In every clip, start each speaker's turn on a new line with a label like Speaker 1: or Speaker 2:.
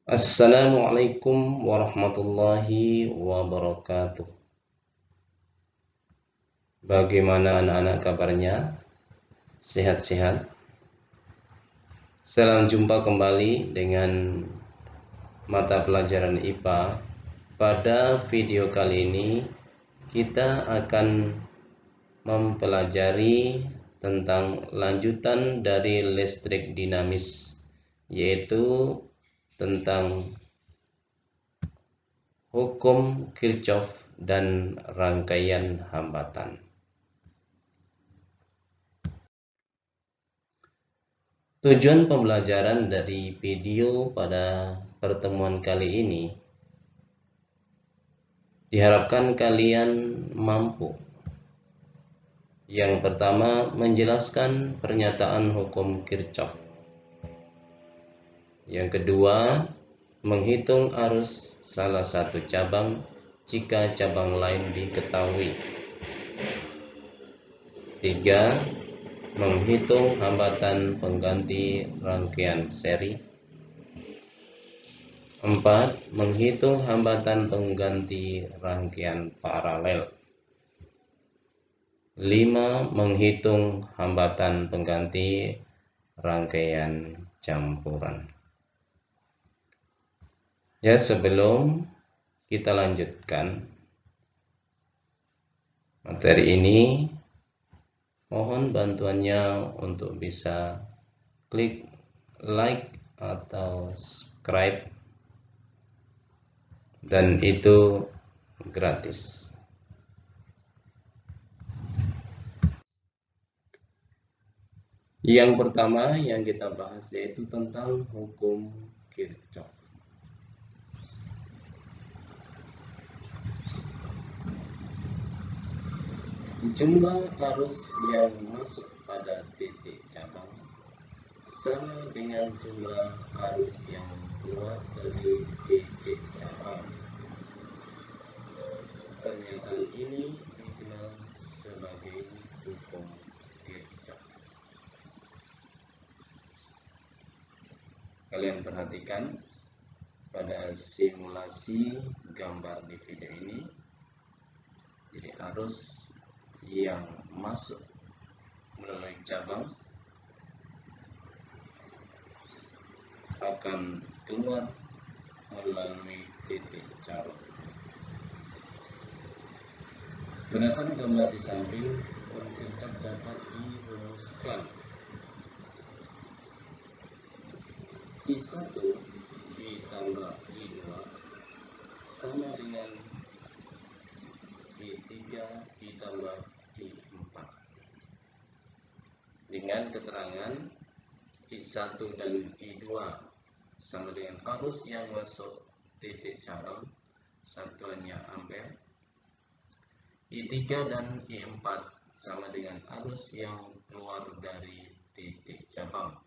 Speaker 1: Assalamualaikum warahmatullahi wabarakatuh. Bagaimana anak-anak kabarnya? Sehat-sehat? Salam jumpa kembali dengan mata pelajaran IPA. Pada video kali ini kita akan mempelajari tentang lanjutan dari listrik dinamis, yaitu tentang hukum Kirchhoff dan rangkaian hambatan. Tujuan pembelajaran dari video pada pertemuan kali ini diharapkan kalian mampu. Yang pertama, menjelaskan pernyataan hukum Kirchhoff. Yang kedua, menghitung arus salah satu cabang jika cabang lain diketahui. Tiga, menghitung hambatan pengganti rangkaian seri. 4. Menghitung hambatan pengganti rangkaian paralel. 5. Menghitung hambatan pengganti rangkaian campuran. Ya, sebelum kita lanjutkan materi ini, mohon bantuannya untuk bisa klik like atau subscribe, dan itu gratis. Yang pertama yang kita bahas yaitu tentang hukum Kirchhoff. Jumlah arus yang masuk pada titik cabang sama dengan jumlah arus yang keluar dari titik cabang. Pernyataan ini dikenal sebagai hukum Kirchhoff. Kalian perhatikan pada simulasi gambar di video ini. Jadi arus yang masuk melalui cabang akan keluar melalui titik cabang. Berdasarkan gambar di samping, hukum Kirchhoff dapat dirumuskan. I1 ditambah I2 sama dengan I3 ditambah I4. Dengan keterangan I1 dan I2 sama dengan arus yang masuk titik cabang, satuannya ampere. I3 dan I4 sama dengan arus yang keluar dari titik cabang,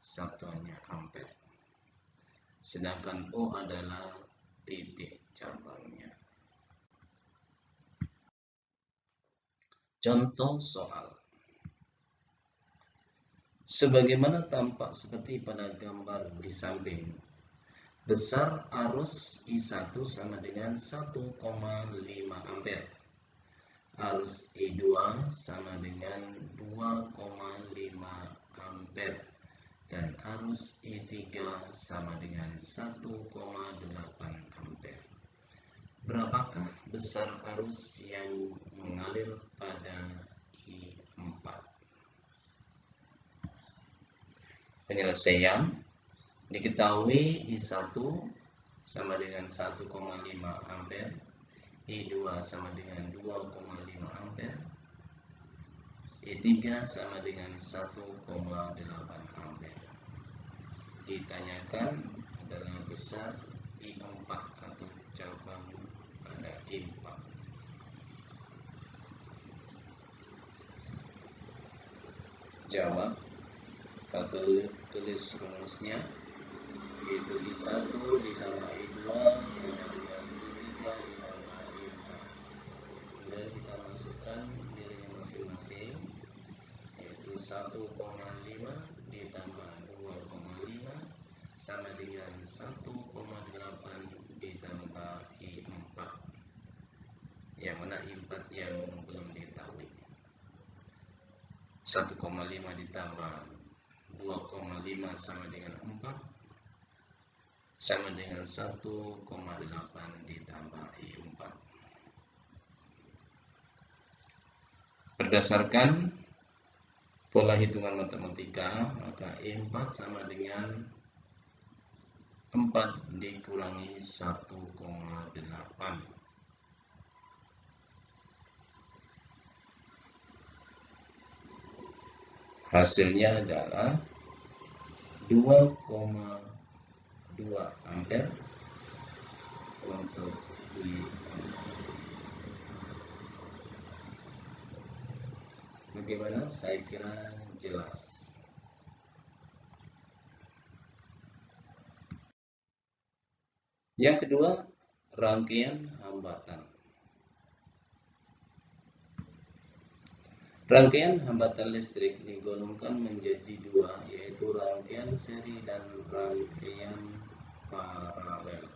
Speaker 1: satuannya ampere. Sedangkan O adalah titik cabangnya. Contoh soal. Sebagaimana tampak seperti pada gambar di samping, besar arus I1 sama dengan 1,5 ampere. Arus I2 sama dengan 2,5 ampere. Dan arus I3 sama dengan 1,8 ampere. Berapakah besar arus yang mengalir pada I4? Penyelesaian. Diketahui I1 sama dengan 1,5 ampere, I2 sama dengan 2,5 ampere, I3 sama dengan 1,8 ampere. Ditanyakan adalah besar I4 atau cabang pada I4. Jawab. Kita tulis rumusnya, yaitu I1 ditambah I2 sama dengan I3 ditambah I4. Kemudian kita masukkan nilainya masing-masing, yaitu 1,5 ditambah 2,5 sama dengan 1,8 ditambah I4. Yang mana I4 yang belum diketahui. 1,5 ditambah 2,5 sama dengan 4 sama dengan 1,8 ditambah I4. Berdasarkan pola hitungan matematika, maka I4 sama dengan 4 dikurangi 1,8. Hasilnya adalah 2,2 ampere untuk I4. Bagaimana? Saya kira jelas. Yang kedua, rangkaian hambatan. Rangkaian hambatan listrik digolongkan menjadi dua, yaitu rangkaian seri dan rangkaian paralel.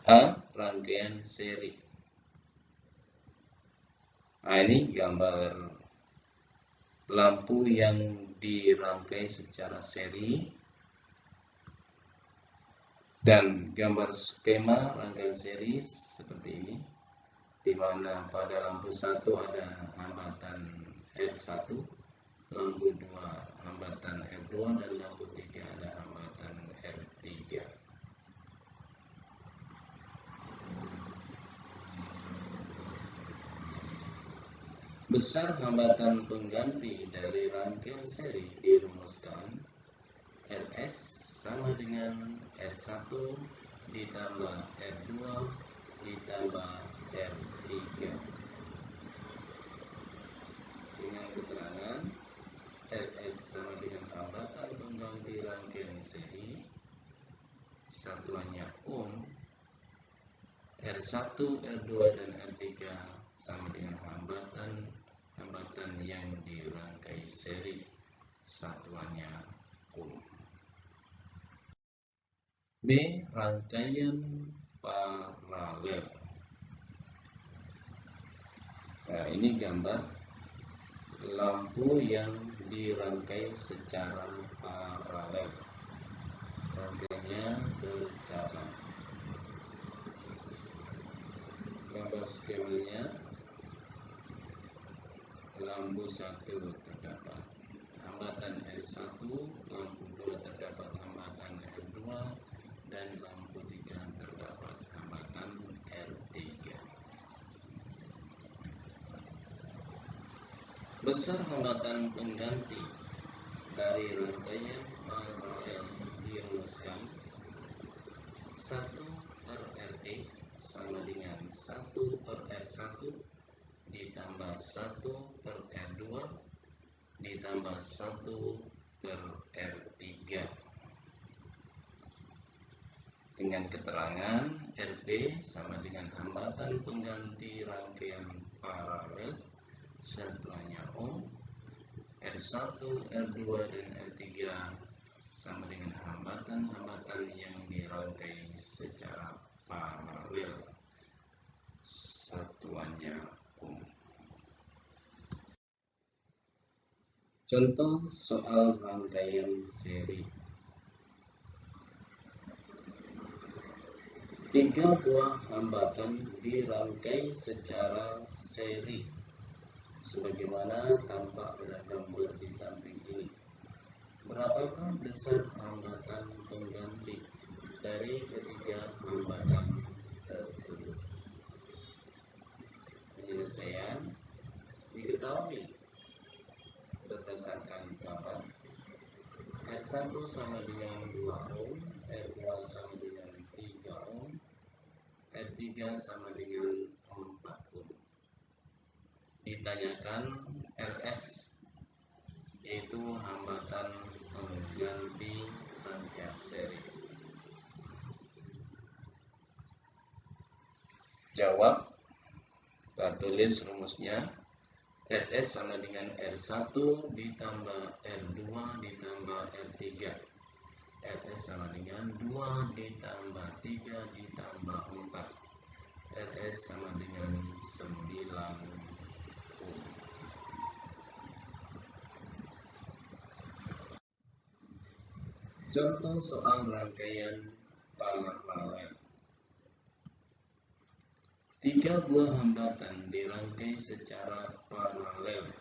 Speaker 1: A. Rangkaian seri. Nah, ini gambar lampu yang dirangkai secara seri dan gambar skema rangkaian seri seperti ini, di mana pada lampu 1 ada hambatan R1, lampu 2 hambatan R2, dan lampu 3 ada hambatan R3. Besar hambatan pengganti dari rangkaian seri dirumuskan Rs sama dengan R1 ditambah R2 ditambah R3 dengan keterangan Rs sama dengan hambatan pengganti rangkaian seri, satuannya ohm, R1, R2, dan R3 sama dengan hambatan yang dirangkai seri, satuannya ohm. B. Rangkaian paralel. Nah, ini gambar lampu yang dirangkai secara paralel, rangkaiannya bercabang. Gambar skemanya, lampu 1 terdapat hambatan R1, lampu 2 terdapat hambatan R2, dan lampu 3 terdapat hambatan R3. Besar hambatan pengganti dari rangkaian paralel dirumuskan 1/RE sama dengan 1/R1 ditambah 1/R2 ditambah 1/R3 dengan keterangan RB sama dengan hambatan pengganti rangkaian paralel, satuannya ohm, R1, R2, dan R3 sama dengan hambatan yang dirangkai secara paralel, satuannya ohm. Contoh soal rangkaian seri. 3 buah hambatan dirangkai secara seri sebagaimana tampak pada gambar di samping ini. Berapakah besar hambatan pengganti dari ketiga hambatan tersebut? Penyelesaian diketahui berdasarkan gambar. R1 sama dengan 2 ohm, R2 sama dengan 3 ohm, R3 sama dengan 4 ohm. Ditanyakan Rs, yaitu hambatan pengganti rangkaian seri. Jawab, kita tulis rumusnya. Rs sama dengan R1 ditambah R2 ditambah R3. Rs sama dengan 2 ditambah 3 ditambah 4. Rs sama dengan 9 ohm. Contoh soal rangkaian paralel. 3 buah hambatan dirangkai secara paralel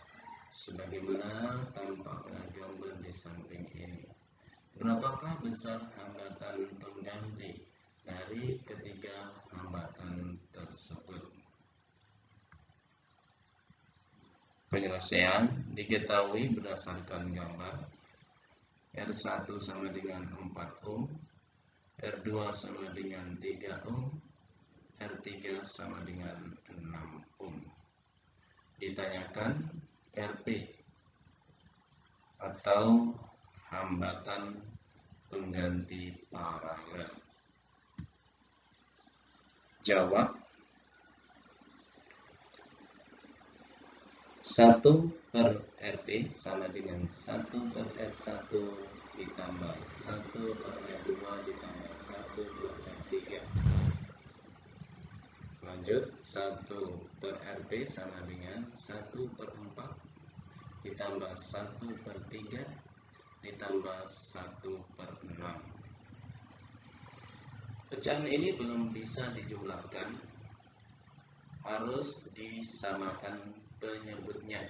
Speaker 1: sebagaimana tampak pada gambar di samping ini. Berapakah besar hambatan pengganti dari ketiga hambatan tersebut? Penyelesaian diketahui berdasarkan gambar. R1 sama dengan 4 ohm, R2 sama dengan 3 ohm, R3 sama dengan 6 ohm. Ditanyakan RP atau hambatan pengganti paralel. Jawab 1 per RP sama dengan 1 per R1 ditambah 1 per R2 ditambah 1 per R3. Lanjut, 1 per RP sama dengan 1 per 4 ditambah 1 per 3 ditambah 1 per 6. Pecahan ini belum bisa dijumlahkan, harus disamakan penyebutnya,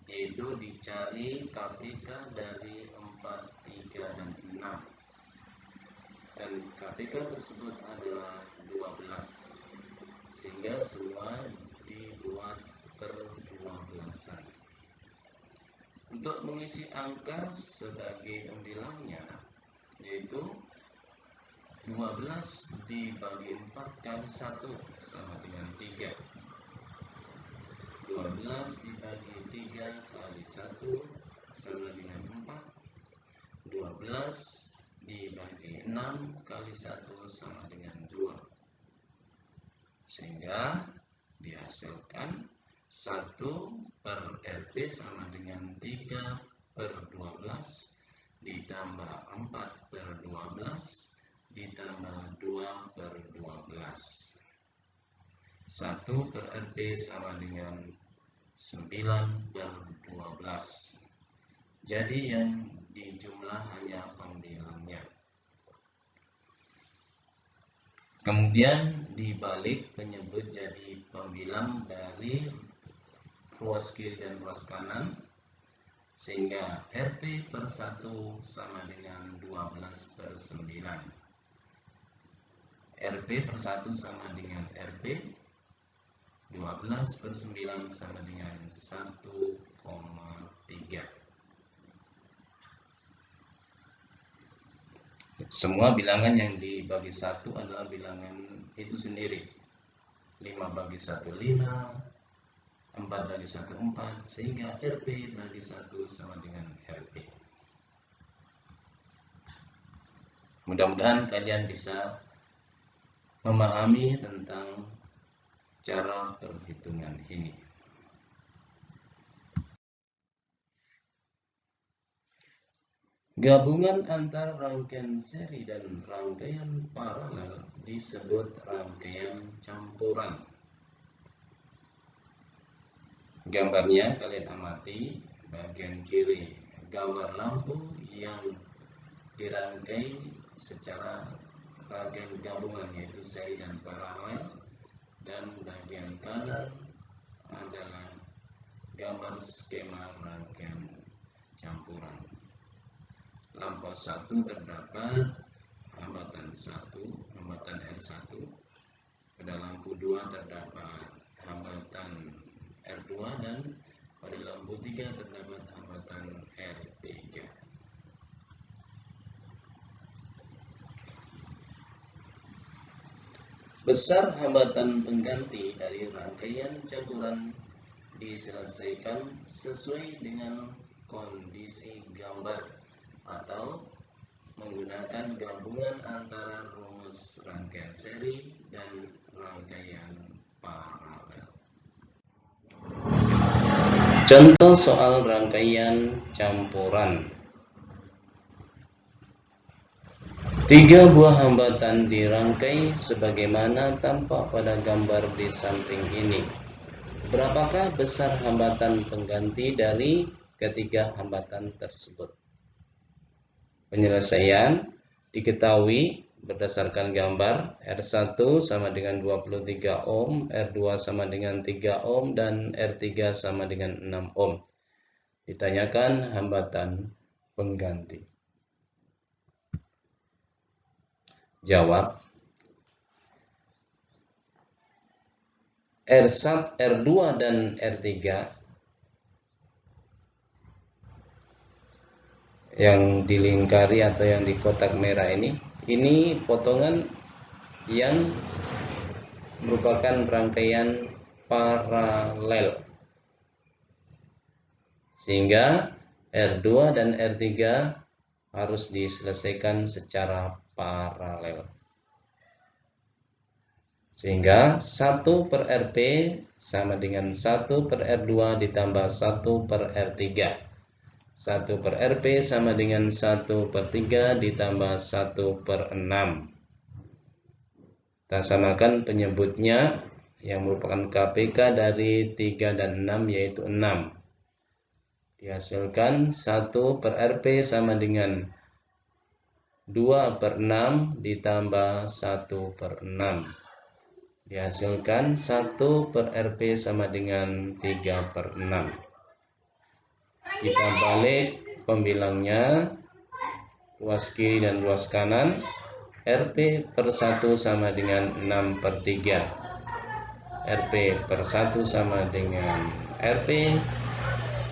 Speaker 1: yaitu dicari KPK dari 4, 3, dan 6. Dan KPK tersebut adalah 12, sehingga semua dibuat per 12-an. Untuk mengisi angka sebagai pembilangnya, yaitu 12 dibagi 4 kali 1 sama dengan 3. 12 dibagi 3 kali 1 sama dengan 4. 12 dibagi 6 kali 1 sama dengan 2. Sehingga dihasilkan 1 per RP sama dengan 3 per 12 ditambah 4 per 12 ditambah 2 per 12. 1 per RP sama dengan 9 per 12. Jadi yang dijumlah hanya pembilangnya. Kemudian dibalik penyebut jadi pembilang dari ruas kiri dan ruas kanan, sehingga RP per 1 sama dengan 12 per 9. RP per 1 sama dengan RP, 12 per 9 sama dengan 1,3. Semua bilangan yang dibagi 1 adalah bilangan itu sendiri. 5 bagi 1, 5, 4 bagi 1, 4, sehingga RP bagi 1 sama dengan RP. Mudah-mudahan kalian bisa memahami tentang cara perhitungan ini. Gabungan antara rangkaian seri dan rangkaian paralel disebut rangkaian campuran. Gambarnya kalian amati bagian kiri, gambar lampu yang dirangkai secara rangkaian gabungan yaitu seri dan paralel, dan bagian kanan adalah gambar skema rangkaian campuran. Lampu 1 terdapat hambatan 1, hambatan R1. Pada lampu 2 terdapat hambatan R2 dan pada lampu 3 terdapat hambatan R3. Besar hambatan pengganti dari rangkaian campuran diselesaikan sesuai dengan kondisi gambar atau menggunakan gabungan antara rumus rangkaian seri dan rangkaian paralel. Contoh soal rangkaian campuran. 3 buah hambatan dirangkai sebagaimana tampak pada gambar di samping ini. Berapakah besar hambatan pengganti dari ketiga hambatan tersebut? Penyelesaian diketahui berdasarkan gambar. R1 sama dengan 23 ohm, R2 sama dengan 3 ohm, dan R3 sama dengan 6 ohm. Ditanyakan hambatan pengganti. Jawab. R1, R2 dan R3 yang dilingkari atau yang di kotak merah ini potongan yang merupakan rangkaian paralel, sehingga R2 dan R3 harus diselesaikan secara paralel, sehingga 1 per Rp sama dengan 1 per R2 ditambah 1 per R3. 1 per Rp sama dengan 1 per 3 ditambah 1 per 6. Kita samakan penyebutnya yang merupakan KPK dari 3 dan 6, yaitu 6. Dihasilkan 1 per Rp sama dengan 2 per 6 ditambah 1 per 6. Dihasilkan 1 per Rp sama dengan 3 per 6. Kita balik pembilangnya, ruas kiri dan ruas kanan. Rp per 1 sama dengan 6 per 3. Rp per 1 sama dengan Rp,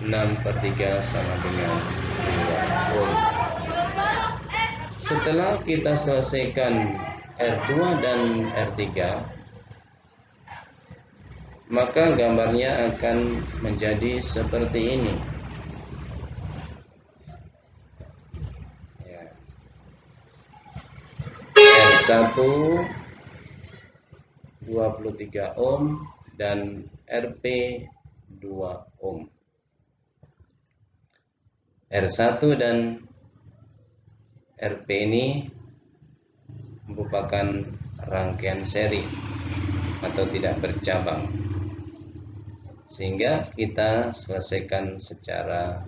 Speaker 1: 6 per 3 sama dengan 2 ohm. Setelah kita selesaikan R2 dan R3, maka gambarnya akan menjadi seperti ini. R1 23 ohm dan Rp 2 ohm. R1 dan Rp ini merupakan rangkaian seri atau tidak bercabang, sehingga kita selesaikan secara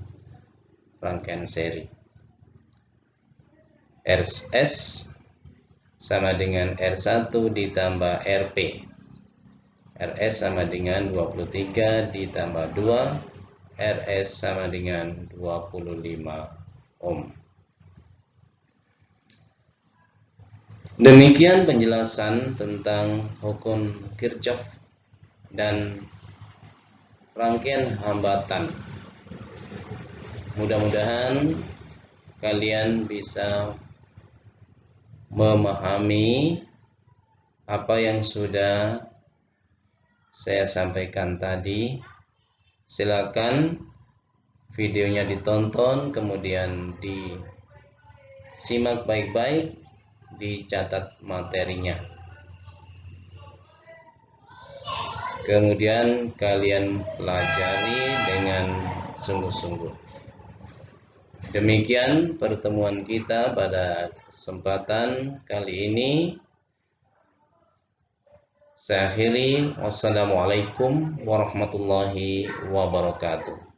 Speaker 1: rangkaian seri. RS sama dengan R1 ditambah Rp. RS sama dengan 23 ditambah 2. RS sama dengan 25 ohm. Demikian penjelasan tentang hukum Kirchhoff dan rangkaian hambatan. Mudah-mudahan kalian bisa memahami apa yang sudah saya sampaikan tadi. Silakan videonya ditonton, kemudian disimak baik-baik, dicatat materinya. Kemudian kalian pelajari dengan sungguh-sungguh. Demikian pertemuan kita pada kesempatan kali ini. Saya akhiri. Wassalamualaikum warahmatullahi wabarakatuh.